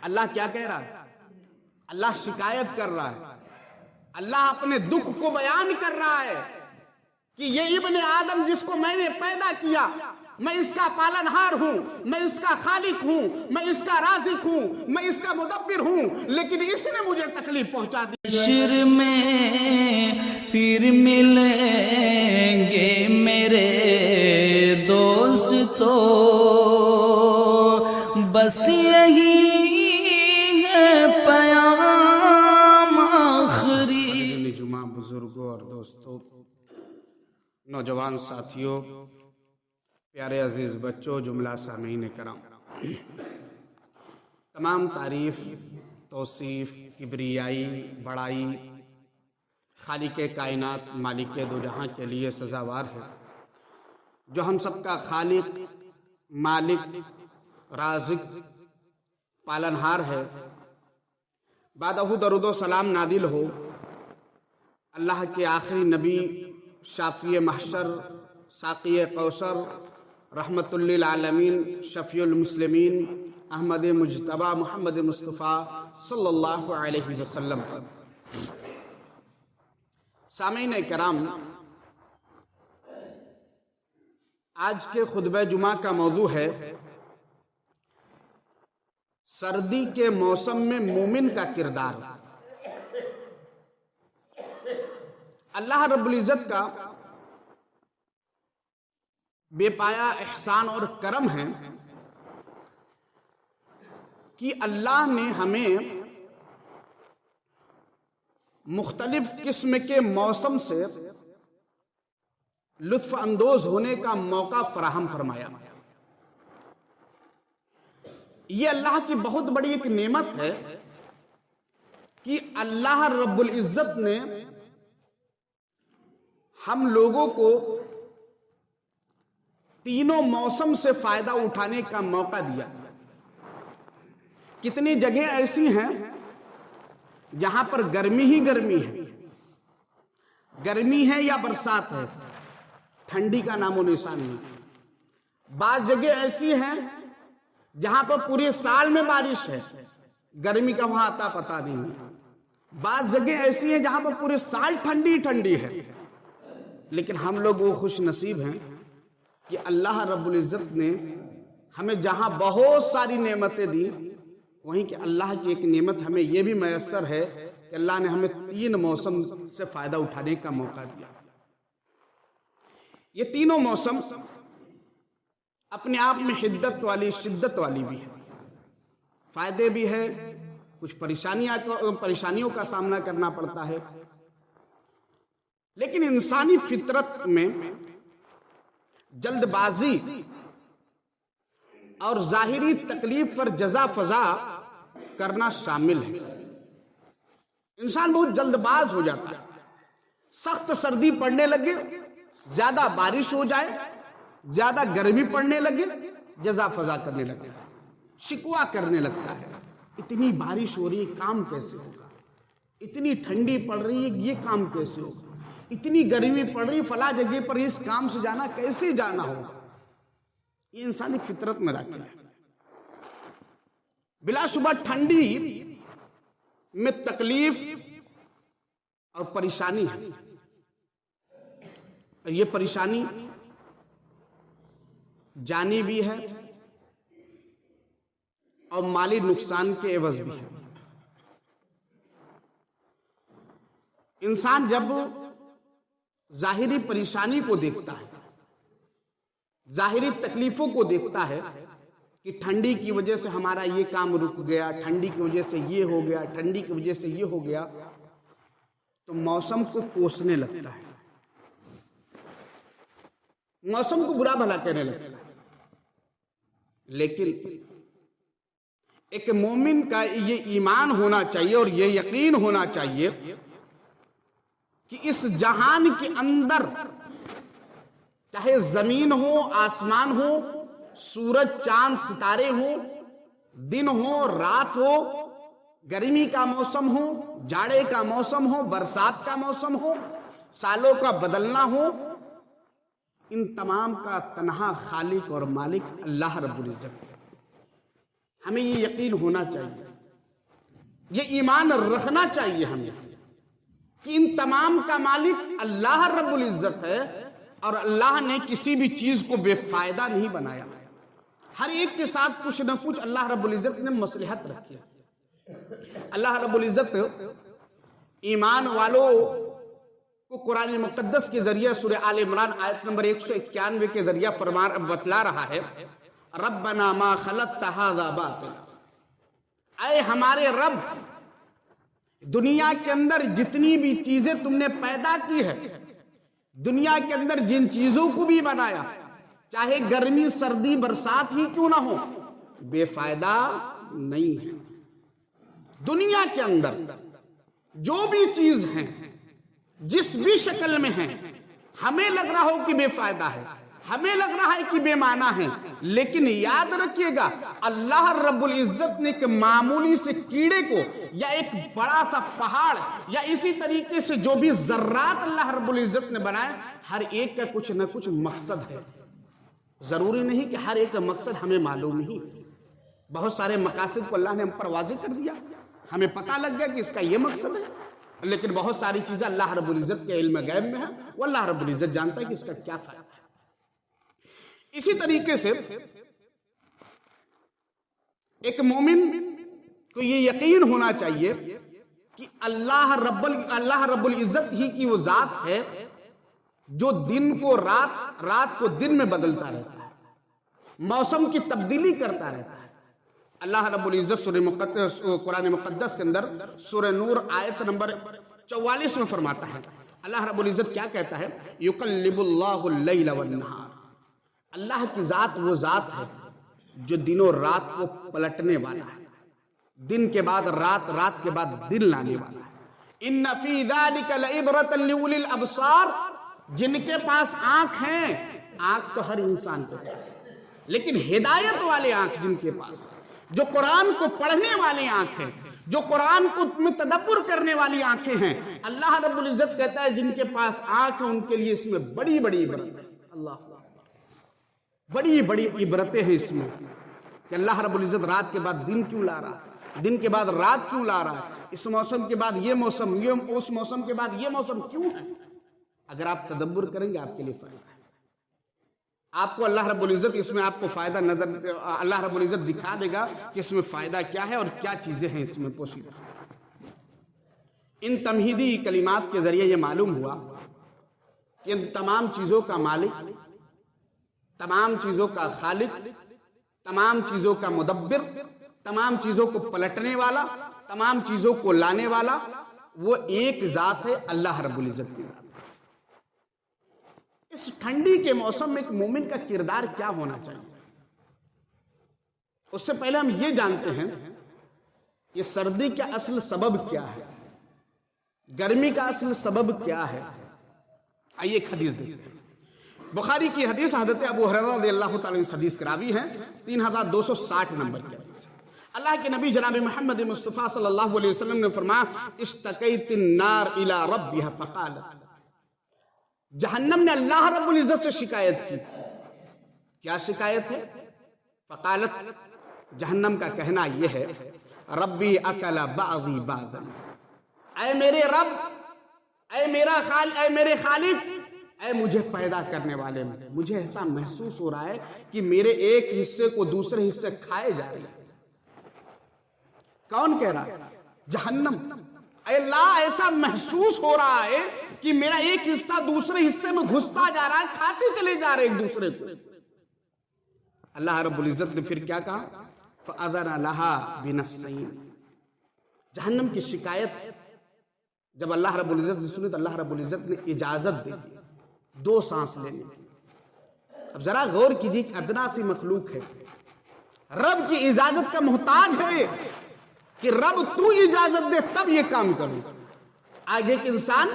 اللہ کیا کہہ رہا ہے؟ اللہ شکایت کر رہا ہے، اللہ اپنے دکھ کو بیان کر رہا ہے کہ یہ ابن آدم جس کو میں نے پیدا کیا، میں اس کا پالنہار ہوں، میں اس کا خالق ہوں، میں اس کا رازق ہوں، میں اس کا مدبر ہوں، لیکن اس نے مجھے تکلیف پہنچا دی۔ حشر میں پھر ملیں گے میرے دوستو، بس یہی ہے پیام آخری۔ جمعہ بزرگوں اور دوستوں، نوجوان ساتھیوں، پیارے عزیز بچوں، جملہ سامعین کرام، تمام تعریف، توصیف، کبریائی، بڑائی خالق کائنات مالک دو جہاں کے لیے سزاوار ہے، جو ہم سب کا خالق، مالک، رازق، پالنہار ہے۔ بعدہ درود و سلام نازل ہو اللہ کے آخری نبی، شافی محشر، ساقی کوثر، رحمت للعالمین، شفیع المسلمین، احمد مجتبی محمد مصطفیٰ صلی اللہ علیہ وسلم پر۔ سامعین کرام، آج کے خطبہ جمعہ کا موضوع ہے سردی کے موسم میں مومن کا کردار۔ اللہ رب العزت کا بے پایا احسان اور کرم ہے کہ اللہ نے ہمیں مختلف قسم کے موسم سے لطف اندوز ہونے کا موقع فراہم فرمایا۔ یہ اللہ کی بہت بڑی ایک نعمت ہے کہ اللہ رب العزت نے ہم لوگوں کو تینوں موسم سے فائدہ اٹھانے کا موقع دیا۔ کتنی جگہیں ایسی ہیں جہاں پر گرمی ہی گرمی ہے، گرمی ہے یا برسات ہے، ٹھنڈی کا نام و نشان نہیں۔ بعض جگہ ایسی ہیں جہاں پر پورے سال میں بارش ہے، گرمی کا وہاں آتا پتہ نہیں ہے۔ بعض جگہ ایسی ہیں جہاں پر پورے سال ٹھنڈی ٹھنڈی ہے، لیکن ہم لوگ وہ خوش نصیب ہیں کہ اللہ رب العزت نے ہمیں جہاں بہت ساری نعمتیں دی، وہیں کہ اللہ کی ایک نعمت ہمیں یہ بھی میسر ہے کہ اللہ نے ہمیں تین موسم سے فائدہ اٹھانے کا موقع دیا۔ یہ تینوں موسم اپنے آپ میں حدت والی، شدت والی بھی ہے، فائدے بھی ہے، کچھ پریشانیوں کا سامنا کرنا پڑتا ہے، لیکن انسانی فطرت میں جلد بازی اور ظاہری تکلیف پر جزا فضا کرنا شامل ہے۔ انسان بہت جلد باز ہو جاتا ہے، سخت سردی پڑنے لگے، زیادہ بارش ہو جائے، زیادہ گرمی پڑنے لگے، جزا فضا کرنے لگے، شکوہ کرنے لگتا ہے۔ اتنی بارش ہو رہی ہے، کام کیسے ہوگا؟ اتنی ٹھنڈی پڑ رہی ہے، یہ کام کیسے ہوگا؟ اتنی گرمی پڑ رہی، فلاں جگہ پر اس کام سے جانا کیسے جانا ہوگا؟ یہ انسانی فطرت میں داخل ہے۔ بلا شبہ ٹھنڈی میں تکلیف اور پریشانی ہے، اور یہ پریشانی جانی بھی ہے اور مالی نقصان کے عوض بھی ہے۔ انسان جب ظاہری پریشانی کو دیکھتا ہے، ظاہری تکلیفوں کو دیکھتا ہے کہ ٹھنڈی کی وجہ سے ہمارا یہ کام رک گیا، ٹھنڈی کی وجہ سے یہ ہو گیا، ٹھنڈی کی وجہ سے یہ ہو گیا، تو موسم کو کوسنے لگتا ہے، موسم کو برا بھلا کہنے لگتا ہے۔ لیکن ایک مومن کا یہ ایمان ہونا چاہیے اور یہ یقین ہونا چاہیے کہ اس جہان کے اندر چاہے زمین ہو، آسمان ہو، سورج چاند ستارے ہوں، دن ہو، رات ہو، گرمی کا موسم ہو، جاڑے کا موسم ہو، برسات کا موسم ہو، سالوں کا بدلنا ہو، ان تمام کا تنہا خالق اور مالک اللہ رب العزت ہے۔ ہمیں یہ یقین ہونا چاہیے یہ ایمان رکھنا چاہیے ہمیں کہ ان تمام کا مالک اللہ رب العزت ہے، اور اللہ نے کسی بھی چیز کو بے فائدہ نہیں بنایا، ہر ایک کے ساتھ کچھ نہ کچھ اللہ رب العزت نے مصلحت رکھی ہے۔ اللہ رب العزت ایمان والوں کو قرآن مقدس کے ذریعے سورہ آل عمران آیت نمبر 191 کے ذریعے بتلا رہا ہے، ربنا ما خلقت ھذا باطلا، اے ہمارے رب، دنیا کے اندر جتنی بھی چیزیں تم نے پیدا کی ہے، دنیا کے اندر جن چیزوں کو بھی بنایا، چاہے گرمی سردی برسات ہی کیوں نہ ہو، بے فائدہ نہیں ہے۔ دنیا کے اندر جو بھی چیز ہیں، جس بھی شکل میں ہیں، ہمیں لگ رہا ہو کہ بے فائدہ ہے، ہمیں لگ رہا ہے کہ بے معنی ہے، لیکن یاد رکھیے گا اللہ رب العزت نے ایک معمولی سے کیڑے کو، یا ایک بڑا سا پہاڑ، یا اسی طریقے سے جو بھی ذرات اللہ رب العزت نے بنائے، ہر ایک کا کچھ نہ کچھ مقصد ہے۔ ضروری نہیں کہ ہر ایک کا مقصد ہمیں معلوم ہی، بہت سارے مقاصد کو اللہ نے ہم پر واضح کر دیا، ہمیں پتہ لگ گیا کہ اس کا یہ مقصد ہے، لیکن بہت ساری چیزیں اللہ رب العزت کے علم غیب میں ہیں، وہ اللہ رب العزت جانتا ہے کہ اس کا کیا فائدہ ہے۔ اسی طریقے سے ایک مومن کو یہ یقین ہونا چاہیے کہ اللہ رب العزت ہی کی وہ ذات ہے جو دن کو رات، رات کو دن میں بدلتا رہتا ہے، موسم کی تبدیلی کرتا رہتا ہے۔ اللہ رب العزت قرآن مقدس کے اندر سورہ نور آیت نمبر 44 میں فرماتا ہے، اللہ رب العزت کیا کہتا ہے، یقلب اللہ اللیل والنہار، اللہ کی ذات وہ ذات ہے جو دن و رات کو پلٹنے والا ہے، دن کے بعد رات، رات کے بعد دن لانے والا ہے۔ ان فی ذلک لعبرۃ لأولی الابصار، جن کے پاس آنکھ ہیں، آنکھ تو ہر انسان کے پاس ہے، لیکن ہدایت والے آنکھ جن کے پاس ہے، جو قرآن کو پڑھنے والے آنکھ ہیں، جو قرآن کو تدبر کرنے والی آنکھیں ہیں، اللہ رب العزت کہتا ہے جن کے پاس آنکھ ہیں ان کے لیے اس میں بڑی بڑی عبرت ہے۔ اللہ بڑی بڑی عبرتیں ہیں اس میں کہ اللہ رب العزت رات کے بعد دن کیوں لا رہا ہے، دن کے بعد رات کیوں لا رہا ہے، اس موسم کے بعد یہ موسم، اس موسم کے بعد یہ موسم کیوں ہے۔ اگر آپ تدبر کریں گے آپ کے لیے فائدہ ہے، آپ کو اللہ رب العزت اس میں آپ کو فائدہ نظر، اللہ رب العزت دکھا دے گا کہ اس میں فائدہ کیا ہے اور کیا چیزیں ہیں اس میں پوشیدہ۔ ان تمہیدی کلمات کے ذریعے یہ معلوم ہوا کہ ان تمام چیزوں کا مالک، تمام چیزوں کا خالق، تمام چیزوں کا مدبر، تمام چیزوں کو پلٹنے والا، تمام چیزوں کو لانے والا وہ ایک ذات ہے، اللہ رب العزت کی ذات۔ اس ٹھنڈی کے موسم میں ایک مومن کا کردار کیا ہونا چاہیے؟ اس سے پہلے ہم یہ جانتے ہیں کہ سردی کا اصل سبب کیا ہے، گرمی کا اصل سبب کیا ہے۔ آئیے ایک حدیث دیکھتے ہیں، بخاری کی حدیث، حضرت ابو ہریرہ رضی اللہ تعالیٰ عنہ حدیث کے راوی ہیں، 3260 نمبر کی حدیث ہے۔ اللہ کے نبی جناب محمد مصطفیٰ صلی اللہ علیہ وسلم نے فرمایا، اشتکیت النار الی ربها فقالت، جہنم نے اللہ رب العزت سے شکایت کی۔ کیا شکایت ہے؟ فقالت، جہنم کا کہنا یہ ہے، ربی اکل بعضی بعضا، اے میرے رب، اے میرے خالق، اے مجھے پیدا کرنے والے، مجھے ایسا محسوس ہو رہا ہے کہ میرے ایک حصے کو دوسرے حصے کھائے جا رہے ہیں۔ کون کہہ رہا ہے؟ جہنم۔ اے اللہ، ایسا محسوس ہو رہا ہے کہ میرا ایک حصہ دوسرے حصے میں گھستا جا رہا ہے، کھاتے چلے جا رہے ایک دوسرے کو۔ اللہ رب العزت نے پھر کیا کہا؟ فَأَذَنَ لَهَا بِنَفْسَيْنِ، جہنم کی شکایت جب اللہ رب العزت نے سنی تو اللہ رب العزت نے اجازت دے دی 2 سانس لینے کی۔ اب ذرا غور کیجیے کہ ادنا سی مخلوق ہے، رب کی اجازت کا محتاج ہے کہ رب تو اجازت دے تب یہ کام کروں۔ آگے کے انسان،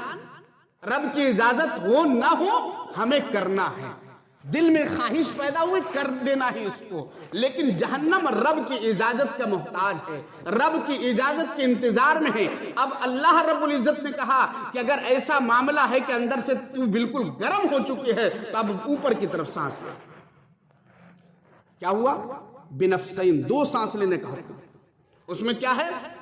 رب کی اجازت ہو نہ ہو ہمیں کرنا ہے، دل میں خواہش پیدا ہوئی کر دینا ہے اس کو، لیکن جہنم رب کی اجازت کا محتاج ہے، رب کی اجازت کے انتظار میں ہے۔ اب اللہ رب العزت نے کہا کہ اگر ایسا معاملہ ہے کہ اندر سے تو بالکل گرم ہو چکی ہے تو اب اوپر کی طرف سانس لے۔ کیا ہوا؟ بنفسین، 2 سانس لینے کا حکم۔ اس میں کیا ہے؟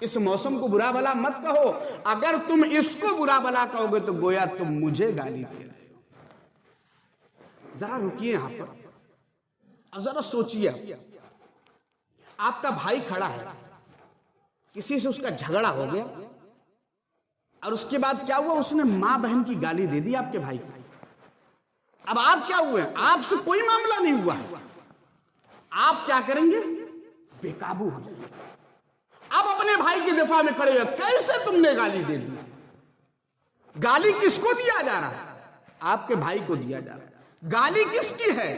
اس موسم کو برا بھلا مت کہو، اگر تم اس کو برا بھلا کہو گے تو گویا تم مجھے گالی دے رہے ہو۔ ذرا رکیے یہاں پر اور ذرا سوچیے، آپ کا بھائی کھڑا ہے، کسی سے اس کا جھگڑا ہو گیا اور اس کے بعد کیا ہوا، اس نے ماں بہن کی گالی دے دی آپ کے بھائی کو۔ اب آپ کیا ہوئے، آپ سے کوئی معاملہ نہیں ہوا، آپ کیا کریں گے، بے قابو ہو جائیں گے۔ اب اپنے بھائی کی دفاع میں کھڑے ہو، کیسے تم نے گالی دے دی؟ گالی کس کو دیا جا رہا ہے؟ آپ کے بھائی کو دیا جا رہا ہے۔ گالی کس کی ہے؟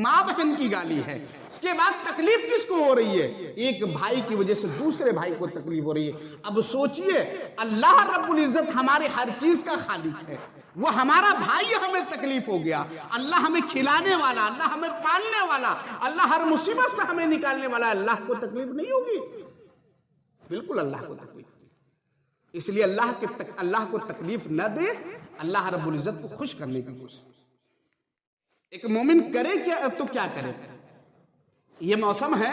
ماں بہن کی گالی ہے۔ اس کے بعد تکلیف کس کو ہو رہی ہے؟ ایک بھائی کی وجہ سے دوسرے بھائی کو تکلیف ہو رہی ہے۔ اب سوچئے، اللہ رب العزت ہمارے ہر چیز کا خالق ہے، وہ ہمارا بھائی ہمیں تکلیف ہو گیا، اللہ ہمیں کھلانے والا، اللہ ہمیں پالنے والا، اللہ ہر مصیبت سے ہمیں نکالنے والا، اللہ کو تکلیف نہیں ہوگی؟ بالکل اللہ کو تکلیف ہوگی۔ اس لیے اللہ کو تکلیف نہ دے، اللہ رب العزت کو خوش کرنے کی کوشش۔ ایک مومن کرے کیا تو کیا کرے؟ یہ موسم ہے،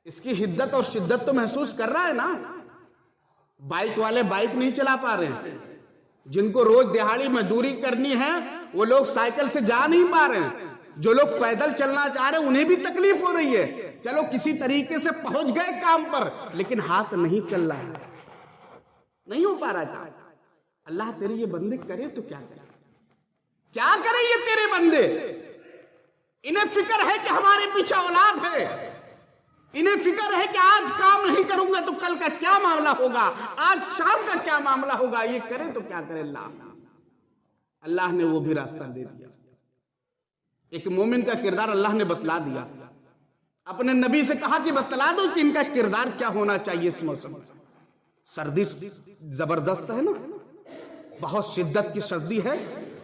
اس کی حدت اور شدت تو محسوس کر رہا ہے نا۔ بائک والے بائک نہیں چلا پا رہے ہیں، جن کو روز دہاڑی مزدوری کرنی ہے وہ لوگ سائیکل سے جا نہیں پا رہے ہیں، جو لوگ پیدل چلنا چاہ رہے ہیں انہیں بھی تکلیف ہو رہی ہے۔ چلو کسی طریقے سے پہنچ گئے کام پر، لیکن ہاتھ نہیں چل رہا ہے، نہیں ہو پا رہا کام۔ اللہ تیرے یہ بندے کرے تو کیا کرے؟ کیا کرے یہ تیرے بندے؟ انہیں فکر ہے کہ ہمارے پیچھے اولاد ہے، انہیں فکر ہے کہ آج کام نہیں کروں گا تو کل کا کیا معاملہ ہوگا، آج شام کا کیا معاملہ ہوگا، یہ کرے تو کیا کرے؟ اللہ نے وہ بھی راستہ دے دیا۔ ایک مومن کا کردار اللہ نے بتلا دیا، اپنے نبی سے کہا کہ بتلا دو کہ ان کا کردار کیا ہونا چاہیے اس موسم میں۔ سردی زبردست ہے نا، بہت شدت کی سردی ہے،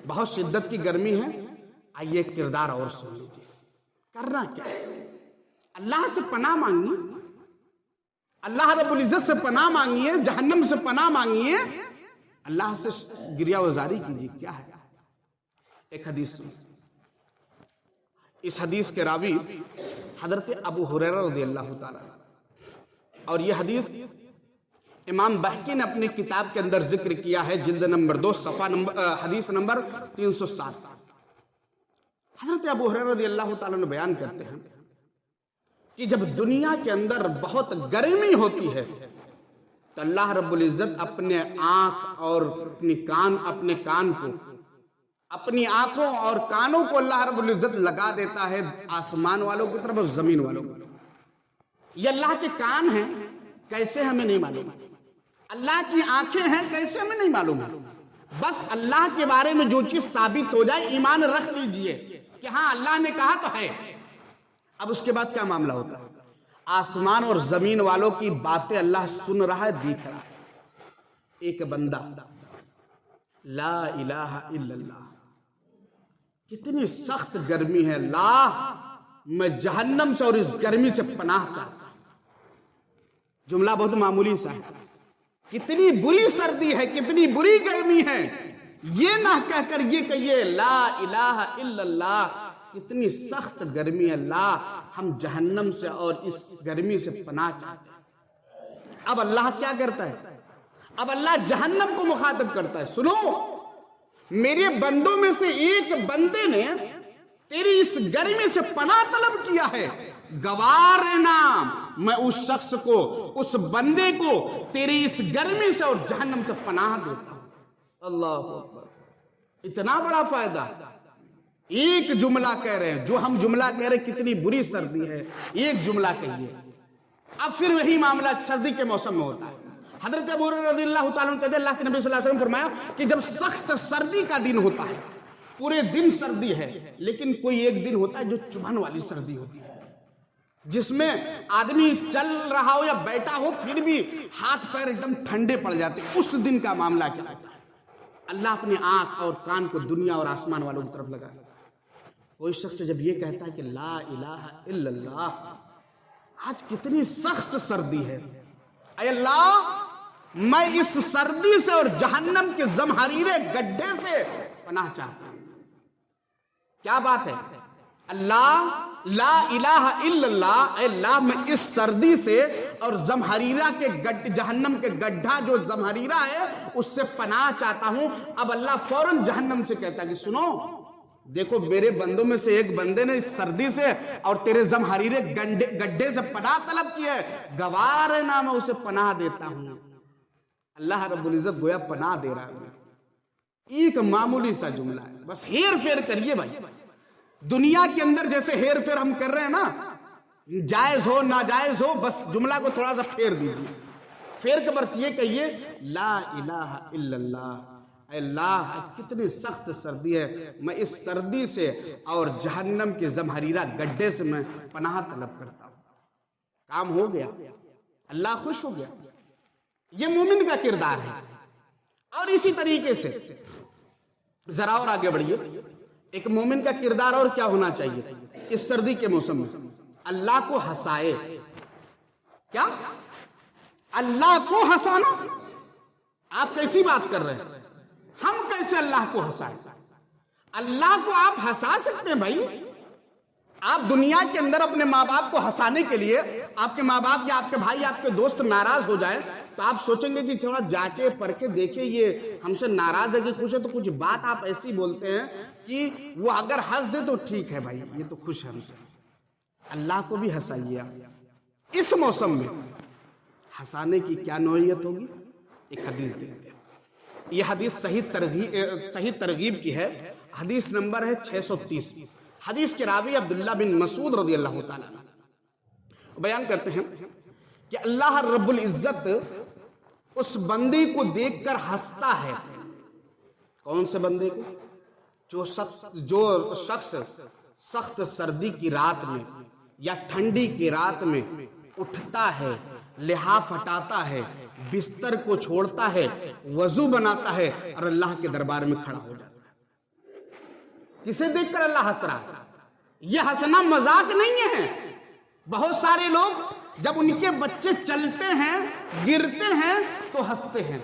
بہت شدت کی گرمی ہے۔ آئیے کردار اور سن لیجیے، کرنا کیا ہے؟ اللہ سے پناہ مانگیے، اللہ رب العزت سے پناہ مانگیے، جہنم سے پناہ مانگیے، اللہ سے گریہ وزاری کیجیے۔ کیا ہے؟ ایک حدیث سنیے، اس حدیث کے راوی حضرت ابو ہریرہ رضی اللہ تعالیٰ، اور یہ حدیث امام بحقی نے اپنی کتاب کے اندر ذکر کیا ہے، جلد نمبر 2 صفحہ حدیث نمبر 307۔ حضرت ابو ہریرہ رضی اللہ تعالیٰ نے بیان کرتے ہیں کہ جب دنیا کے اندر بہت گرمی ہوتی ہے تو اللہ رب العزت اپنے آنکھ اور اپنے کان کو، اپنی آنکھوں اور کانوں کو اللہ رب العزت لگا دیتا ہے آسمان والوں کی طرف اور زمین والوں کی طرف۔ یہ اللہ کے کان ہیں، کیسے ہمیں نہیں معلوم؟ اللہ کی آنکھیں ہیں، کیسے ہمیں نہیں معلوم؟ بس اللہ کے بارے میں جو چیز ثابت ہو جائے ایمان رکھ لیجئے کہ ہاں اللہ نے کہا تو ہے۔ اب اس کے بعد کیا معاملہ ہوتا ہے؟ آسمان اور زمین والوں کی باتیں اللہ سن رہا ہے، دیکھ رہا ہے۔ ایک بندہ لا الہ الا اللہ، کتنی سخت گرمی ہے، اللہ میں جہنم سے اور اس گرمی سے پناہ چاہتا ہوں۔ جملہ بہت معمولی سا ہے، کتنی بری سردی ہے، کتنی بری گرمی ہے، یہ نہ کہہ کر یہ کہیے لا الہ الا اللہ، کتنی سخت گرمی ہے، اللہ ہم جہنم سے اور اس گرمی سے پناہ چاہتے ہیں۔ اب اللہ کیا کرتا ہے؟ اب اللہ جہنم کو مخاطب کرتا ہے، سنو میرے بندوں میں سے ایک بندے نے تیری اس گرمی سے پناہ طلب کیا ہے، گوار نام میں اس شخص کو، اس بندے کو تیری اس گرمی سے اور جہنم سے پناہ دیتا ہوں۔ اللہ اکبر، اتنا بڑا فائدہ۔ ایک جملہ کہہ رہے ہیں، جو ہم جملہ کہہ رہے ہیں کتنی بری سردی ہے، ایک جملہ کہیے۔ اب پھر وہی معاملہ سردی کے موسم میں ہوتا ہے۔ حضرت ابو ہریرہ رضی اللہ تعالیٰ عنہ کہتے ہیں اللہ کے نبی صلی اللہ علیہ وسلم فرمایا کہ جب سخت سردی کا دن ہوتا ہے، پورے دن سردی ہے، لیکن کوئی ایک دن ہوتا ہے جو چبھن والی سردی ہوتی ہے، جس میں آدمی چل رہا ہو یا بیٹھا ہو پھر بھی ہاتھ پیر ایک دم ٹھنڈے پڑ جاتے ہیں۔ اس دن کا معاملہ کیا ہوتا ہے؟ اللہ اپنی آنکھ اور کان کو دنیا اور آسمان والوں کی طرف لگا دیتا ہے۔ کوئی شخص جب یہ کہتا ہے کہ لا الہ الا اللہ، آج کتنی سخت سردی ہے، اے اللہ میں اس سردی سے اور جہنم کے زمہریرے گڈھے سے پناہ چاہتا ہوں۔ کیا بات ہے؟ اللہ لا الہ الا اللہ، اے اللہ میں اس سردی سے اور زمہریرہ کے جہنم کے گڈھا جو زمہریرہ ہے اس سے پناہ چاہتا ہوں. اب اللہ فوراً جہنم سے کہتا ہے کہ سنو دیکھو میرے بندوں میں سے ایک بندے نے اس سردی سے اور تیرے زمہریرے گڈھے سے پناہ طلب کیا ہے, گوار ہے نا میں اسے پناہ دیتا ہوں. اللہ رب العزت گویا پناہ دے رہا ہے. ایک معمولی سا جملہ ہے, بس ہیر پھیر کریے بھائی. دنیا کے اندر جیسے ہیر پھیر ہم کر رہے ہیں نا, جائز ہو ناجائز ہو, بس جملہ کو تھوڑا سا پھیر دیجیے. پھیر کے برس یہ کہیے لا الہ الا اللہ. اے اللہ آج کتنی سخت سردی ہے, میں اس سردی سے اور جہنم کے زمہریرہ گڈھے سے میں پناہ طلب کرتا ہوں. کام ہو گیا, اللہ خوش ہو گیا. یہ مومن کا کردار ہے. اور اسی طریقے سے ذرا اور آگے بڑھیے, ایک مومن کا کردار اور کیا ہونا چاہیے اس سردی کے موسم میں؟ اللہ کو ہنسائے. کیا اللہ کو ہنسانا؟ آپ کیسی بات کر رہے ہیں؟ ہم کیسے اللہ کو ہنسائیں؟ اللہ کو آپ ہنسا سکتے ہیں بھائی. آپ دنیا کے اندر اپنے ماں باپ کو ہنسانے کے لیے, آپ کے ماں باپ یا آپ کے بھائی آپ کے دوست ناراض ہو جائے تو آپ سوچیں گے کہ تھوڑا جانچے پرکھے دیکھیں یہ ہم سے ناراض ہے کہ خوش ہے, تو کچھ بات آپ ایسی بولتے ہیں کہ وہ اگر ہنس دے تو ٹھیک ہے بھائی یہ تو خوش ہے ہم سے. اللہ کو بھی ہنسائیے آپ اس موسم میں. ہنسانے کی کیا نوعیت ہوگی؟ ایک حدیث دیکھتے ہیں. یہ حدیث صحیح ترغیب کی ہے. حدیث نمبر ہے 630. حدیث کے راوی عبداللہ بن مسعود رضی اللہ تعالیٰ عنہ بیان کرتے ہیں کہ اللہ رب العزت اس بندے کو دیکھ کر ہنستا ہے. کون سے بندے کو؟ جو شخص سخت سردی کی رات میں یا ٹھنڈی کی رات میں اٹھتا ہے, لحاف ہٹاتا ہے, بستر کو چھوڑتا ہے, وضو بناتا ہے اور اللہ کے دربار میں کھڑا ہو جاتا ہے. کسے دیکھ کر اللہ ہنس رہا ہے؟ یہ ہنسنا مذاق نہیں ہے. بہت سارے لوگ جب ان کے بچے چلتے ہیں گرتے ہیں تو ہنستے ہیں.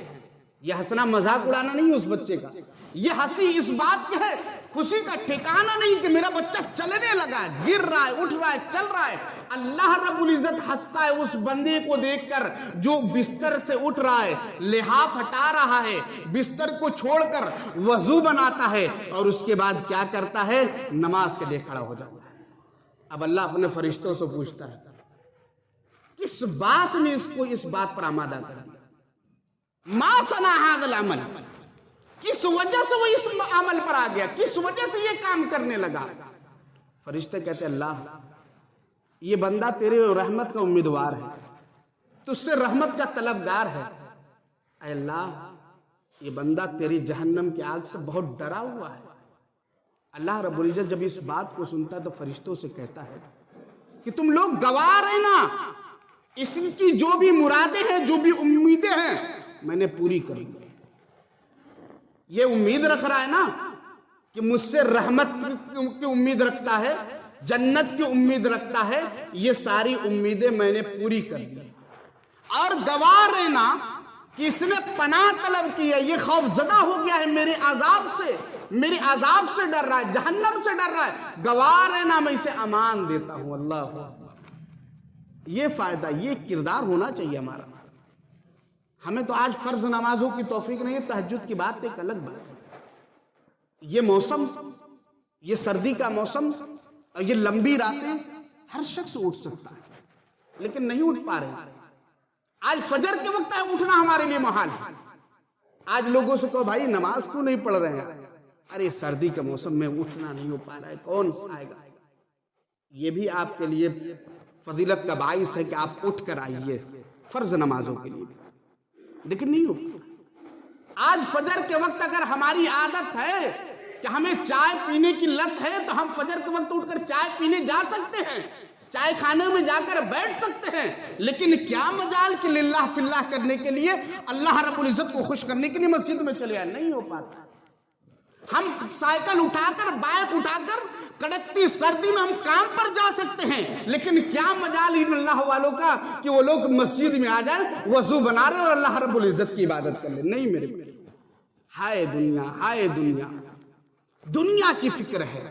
یہ ہنسنا مذاق اڑانا نہیں ہے اس بچے کا. یہ ہنسی اس بات کی ہے, خوشی کا ٹھکانہ نہیں کہ میرا بچہ چلنے لگا ہے, گر رہا ہے, اٹھ رہا ہے, چل رہا ہے. اللہ رب العزت ہنستا ہے اس بندے کو دیکھ کر جو بستر سے اٹھ رہا ہے, لحاف ہٹا رہا ہے, بستر کو چھوڑ کر وضو بناتا ہے اور اس کے بعد کیا کرتا ہے؟ نماز کے لیے کھڑا ہو جاتا ہے. اب اللہ اپنے فرشتوں سے پوچھتا ہے کس بات نے اس کو اس بات پر آمادہ کر دیا؟ ما صنع هذا العمل, کس وجہ سے وہ اس عمل پر آ گیا, کس وجہ سے یہ کام کرنے لگا؟ فرشتے کہتے ہیں اللہ یہ بندہ تیرے رحمت کا امیدوار ہے, تجھ سے رحمت کا طلبگار ہے. اے اللہ یہ بندہ تیری جہنم کی آگ سے بہت ڈرا ہوا ہے. اللہ رب العزت جب اس بات کو سنتا ہے تو فرشتوں سے کہتا ہے کہ تم لوگ گوار ہیں نا, اس کی جو بھی مرادیں ہیں, جو بھی امیدیں ہیں میں نے پوری کر لی. یہ امید رکھ رہا ہے نا کہ مجھ سے رحمت کی امید رکھتا ہے, جنت کی امید رکھتا ہے, یہ ساری امیدیں میں نے پوری کر دی. اور گوار رہنا کہ اس نے پناہ طلب کی ہے, یہ خوف زدہ ہو گیا ہے میرے عذاب سے, میرے عذاب سے ڈر رہا ہے, جہنم سے ڈر رہا ہے. گوار رہنا میں اسے امان دیتا ہوں. اللہ یہ فائدہ, یہ کردار ہونا چاہیے ہمارا. ہمیں تو آج فرض نمازوں کی توفیق نہیں ہے, تہجد کی بات ایک الگ بات ہے. یہ موسم, یہ سردی کا موسم اور یہ لمبی راتیں ہر شخص اٹھ سکتا ہے لیکن نہیں اٹھ پا رہے. آج فجر کے وقت اٹھنا ہمارے لیے محال ہے. آج لوگوں سے کہو بھائی نماز کیوں نہیں پڑھ رہے ہیں؟ ارے سردی کے موسم میں اٹھنا نہیں ہو پا رہا ہے, کون آئے گا؟ یہ بھی آپ کے لیے فضیلت کا باعث ہے کہ آپ اٹھ کر آئیے فرض نمازوں کے لیے, لیکن نہیں ہو. آج فجر کے وقت اگر ہماری عادت ہے کہ ہمیں چائے پینے کی لت ہے تو ہم فجر کے وقت اٹھ کر چائے پینے جا سکتے ہیں, چائے کھانے میں جا کر بیٹھ سکتے ہیں. لیکن کیا مجال کہ للہ فی اللہ کرنے کے لیے, اللہ رب العزت کو خوش کرنے کے لیے مسجد میں چلے آئے؟ نہیں ہو پاتا. ہم سائیکل اٹھا کر, بائک اٹھا کر کڑکتی سردی میں ہم کام پر جا سکتے ہیں, لیکن کیا مجال ان اللہ والوں کا کہ وہ لوگ مسجد میں آ جائیں, وضو بنا رہے اور اللہ رب العزت کی عبادت کر لیں. نہیں میرے ہائے دنیا, ہائے دنیا, دنیا کی فکر ہے,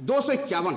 251।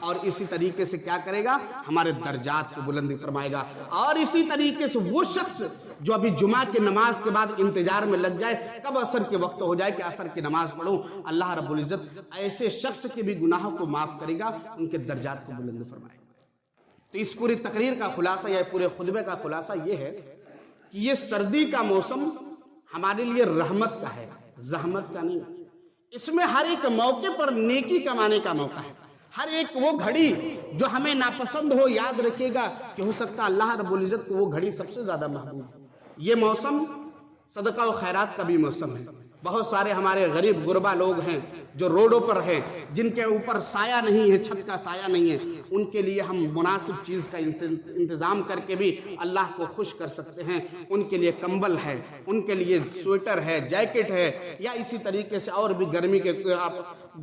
اور اسی طریقے سے کیا کرے گا؟ ہمارے درجات کو بلند فرمائے گا۔ اور اسی طریقے سے وہ شخص جو ابھی جمعہ کی نماز کے بعد انتظار میں لگ جائے کب عصر کے وقت ہو جائے کہ عصر کی نماز پڑھوں، اللہ رب العزت ایسے شخص کے بھی گناہوں کو معاف کرے گا، ان کے درجات کو بلند فرمائے گا۔ تو اس پوری تقریر کا خلاصہ یا پورے خطبے کا خلاصہ یہ ہے کہ یہ سردی کا موسم ہمارے لیے رحمت کا ہے، زحمت کا نہیں۔ اس میں ہر ایک موقع پر نیکی کمانے کا موقع ہے۔ ہر ایک وہ گھڑی جو ہمیں ناپسند ہو، یاد رکھے گا کہ ہو سکتا ہے اللہ رب العزت کو وہ گھڑی سب سے زیادہ محبوب ہے۔ یہ موسم صدقہ و خیرات کا بھی موسم ہے۔ بہت سارے ہمارے غریب غربا لوگ ہیں جو روڈوں پر ہیں، جن کے اوپر سایہ نہیں ہے، چھت کا سایہ نہیں ہے، ان کے لیے ہم مناسب چیز کا انتظام کر کے بھی اللہ کو خوش کر سکتے ہیں۔ ان کے لیے کمبل ہے، ان کے لیے سویٹر ہے، جیکٹ ہے، یا اسی طریقے سے اور بھی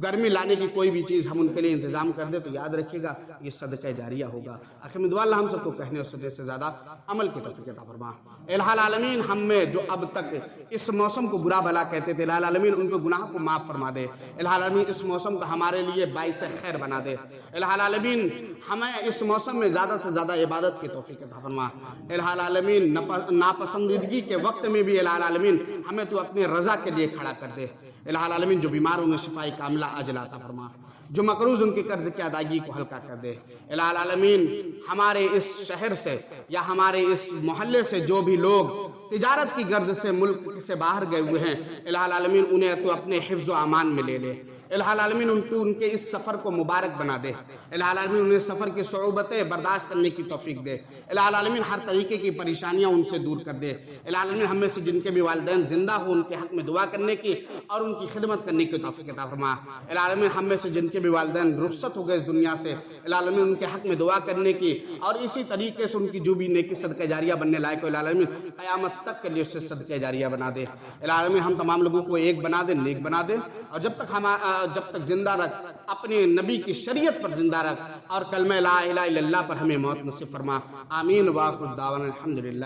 گرمی لانے کی کوئی بھی چیز ہم ان کے لیے انتظام کر دیں تو یاد رکھیے گا یہ صدقہ جاریہ ہوگا۔ آخر میں دعا اللہ ہم سب کو کہنے اور سننے سے زیادہ عمل کی توفیق عطا فرما۔ الہ العالمین ہم میں جو اب تک اس موسم کو برا بھلا کہتے تھے، الہ العالمین ان کے گناہ کو معاف فرما دے۔ الہ العالمین اس موسم کو ہمارے لیے باعث خیر بنا دے۔ الہ العالمین ہمیں اس موسم میں زیادہ سے زیادہ عبادت کی توفیق عطا فرما۔ الہ العالمین ناپسندیدگی کے وقت میں بھی الہ العالمین ہمیں تو اپنی رضا کے لیے کھڑا کر دے۔ الہ العالمین جو بیماروں میں شفائے کاملہ عاجل عطا فرما، جو مقروض ان کے قرض کی ادائیگی کو ہلکا کر دے۔ الہ العالمین ہمارے اس شہر سے یا ہمارے اس محلے سے جو بھی لوگ تجارت کی غرض سے ملک سے باہر گئے ہوئے ہیں، الہ العالمین انہیں تو اپنے حفظ و امان میں لے لے۔ الہ العالمین ان کے اس سفر کو مبارک بنا دے۔ الہ العالمین انہیں سفر کی صعوبتیں برداشت کرنے کی توفیق دے۔ الہ العالمین ہر طریقے کی پریشانیاں ان سے دور کر دے۔ الہ العالمین ہم میں سے جن کے بھی والدین زندہ ہوں ان کے حق میں دعا کرنے کی اور ان کی خدمت کرنے کی توفیق عطا فرما۔ الہ العالمین ہم میں سے جن کے بھی والدین رخصت ہو گئے اس دنیا سے، الہ العالمین ان کے حق میں دعا کرنے کی اور اسی طریقے سے ان کی جو بھی نیکی صدقہ جاریہ بننے لائق ہو، الہ العالمین قیامت تک کے لیے اسے صدقہ جاریہ بنا دے۔ الہ العالمین ہم تمام لوگوں کو ایک بنا دے، نیک بنا دے، اور جب تک زندہ رکھ اپنے نبی کی شریعت پر زندہ رکھ اور کلمہ لا الہ الا اللہ پر ہمیں موت نصیب فرما۔ آمین۔ وآخر دعوانا الحمدللہ۔